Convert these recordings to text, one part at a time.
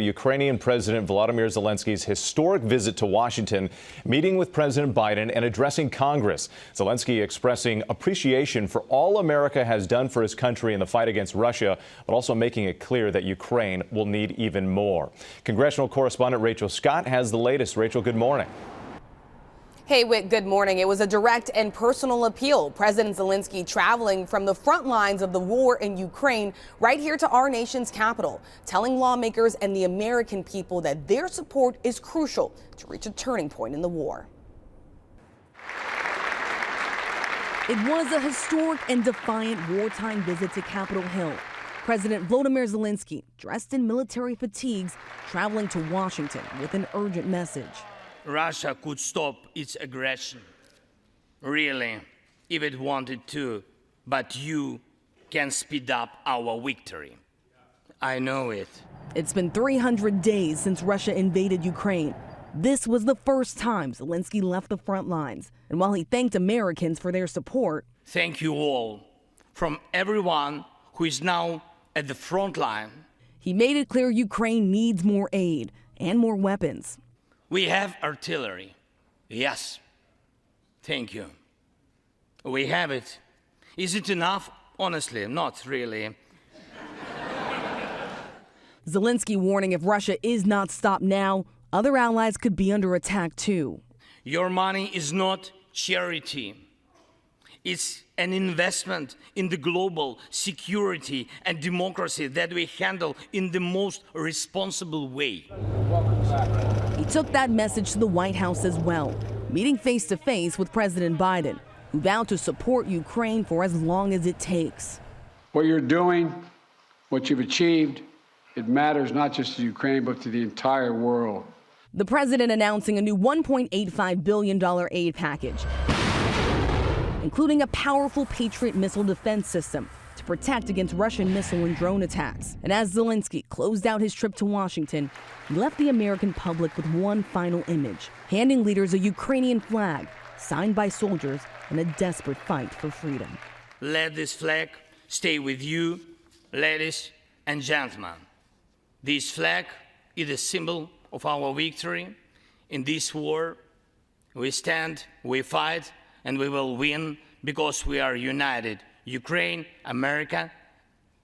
Ukrainian President Volodymyr Zelensky's historic visit to Washington, meeting with President Biden and addressing Congress. Zelensky expressing appreciation for all America has done for his country in the fight against Russia, but also making it clear that Ukraine will need even more. Congressional correspondent Rachel Scott has the latest. Rachel, good morning. Hey, Whit, good morning. It was a direct and personal appeal. President Zelensky traveling from the front lines of the war in Ukraine right here to our nation's capital, telling lawmakers and the American people that their support is crucial to reach a turning point in the war. It was a historic and defiant wartime visit to Capitol Hill. President Volodymyr Zelensky, dressed in military fatigues, traveling to Washington with an urgent message. Russia could stop its aggression, really, if it wanted to, but you can speed up our victory. I know it. It's been 300 days since Russia invaded Ukraine. This was the first time Zelensky left the front lines. And while he thanked Americans for their support, thank you all, from everyone who is now at the front line. He made it clear Ukraine needs more aid and more weapons. We have artillery. Yes. Thank you. We have it. Is it enough? Honestly, not really. Zelensky warning if Russia is not stopped now, other allies could be under attack too. Your money is not charity. It's an investment in the global security and democracy that we handle in the most responsible way. He took that message to the White House as well, meeting face-to-face with President Biden, who vowed to support Ukraine for as long as it takes. What you're doing, what you've achieved, it matters not just to Ukraine, but to the entire world. The president announcing a new $1.85 billion aid package, including a powerful Patriot missile defense system to protect against Russian missile and drone attacks. And as Zelensky closed out his trip to Washington, he left the American public with one final image, handing leaders a Ukrainian flag signed by soldiers in a desperate fight for freedom. Let this flag stay with you, ladies and gentlemen. This flag is a symbol of our victory in this war. We stand, we fight, and we will win because we are united. Ukraine, America,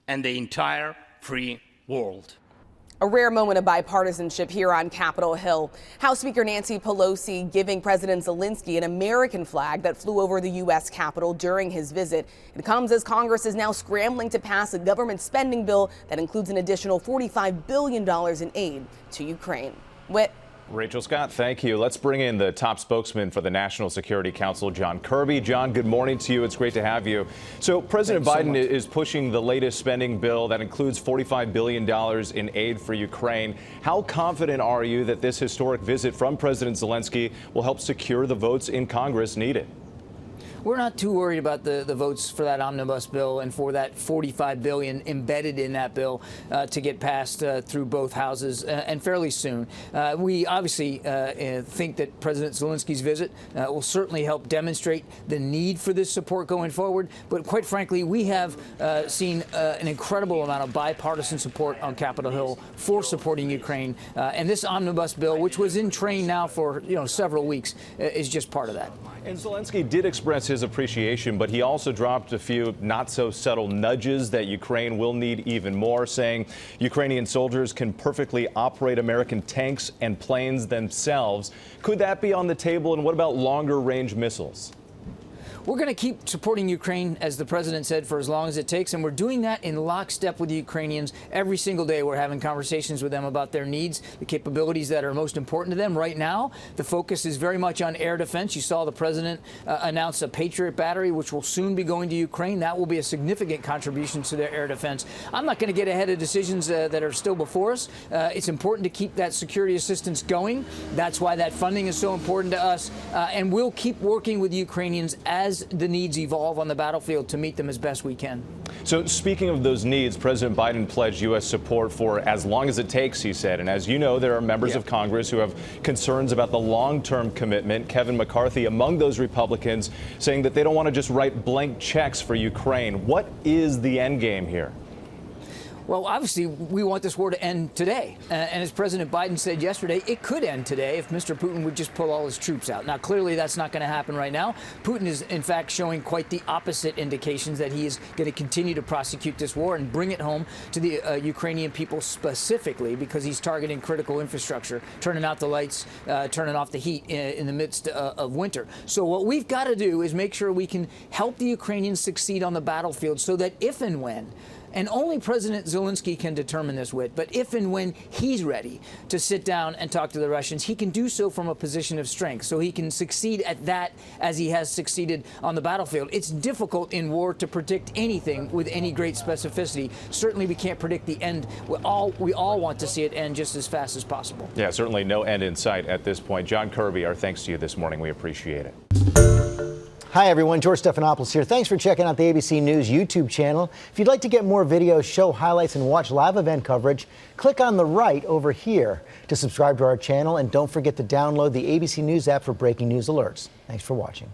and the entire free world. A rare moment of bipartisanship here on Capitol Hill. House Speaker Nancy Pelosi giving President Zelensky an American flag that flew over the U.S. Capitol during his visit. It comes as Congress is now scrambling to pass a government spending bill that includes an additional $45 billion in aid to Ukraine. Whit. Rachel Scott, thank you. Let's bring in the top spokesman for the National Security Council, John Kirby. John, good morning to you. It's great to have you. So President Biden is pushing the latest spending bill that includes $45 billion in aid for Ukraine. How confident are you that this historic visit from President Zelensky will help secure the votes in Congress needed? We're not too worried about the votes for that omnibus bill and for that $45 billion embedded in that bill to get passed through both houses and fairly soon. We obviously think that President Zelensky's visit will certainly help demonstrate the need for this support going forward. But quite frankly, we have seen an incredible amount of bipartisan support on Capitol Hill for supporting Ukraine. And this omnibus bill, which was in train now for several weeks, is just part of that. And Zelensky did express his appreciation, but he also dropped a few not-so-subtle nudges that Ukraine will need even more, saying Ukrainian soldiers can perfectly operate American tanks and planes themselves. Could that be on the table? And what about longer-range missiles? We're going to keep supporting Ukraine, as the president said, for as long as it takes, and we're doing that in lockstep with the Ukrainians. Every single day we're having conversations with them about their needs, the capabilities that are most important to them. Right now, the focus is very much on air defense. You saw the president announce a Patriot battery, which will soon be going to Ukraine. That will be a significant contribution to their air defense. I'm not going to get ahead of decisions that are still before us. It's important to keep that security assistance going. That's why that funding is so important to us, and we'll keep working with the Ukrainians as the needs evolve on the battlefield to meet them as best we can. So speaking of those needs, President Biden pledged U.S. support for as long as it takes, he said. And as you know, there are members of Congress who have concerns about the long-term commitment. Kevin McCarthy among those Republicans saying that they don't want to just write blank checks for Ukraine. What is the end game here? Well, obviously, we want this war to end today. And as President Biden said yesterday, it could end today if Mr. Putin would just pull all his troops out. Now, clearly, that's not going to happen right now. Putin is, in fact, showing quite the opposite indications that he is going to continue to prosecute this war and bring it home to the Ukrainian people specifically, because he's targeting critical infrastructure, turning out the lights, turning off the heat in the midst of winter. So what we've got to do is make sure we can help the Ukrainians succeed on the battlefield so that if and when, and only President Zelenskyy can determine this but if and when he's ready to sit down and talk to the Russians, he can do so from a position of strength, so he can succeed at that as he has succeeded on the battlefield. It's difficult in war to predict anything with any great specificity. Certainly we can't predict the end. We all want to see it end just as fast as possible. Yeah, certainly no end in sight at this point. John Kirby, our thanks to you this morning. We appreciate it. Hi, everyone. George Stephanopoulos here. Thanks for checking out the ABC News YouTube channel. If you'd like to get more videos, show highlights, and watch live event coverage, click on the right over here to subscribe to our channel. And don't forget to download the ABC News app for breaking news alerts. Thanks for watching.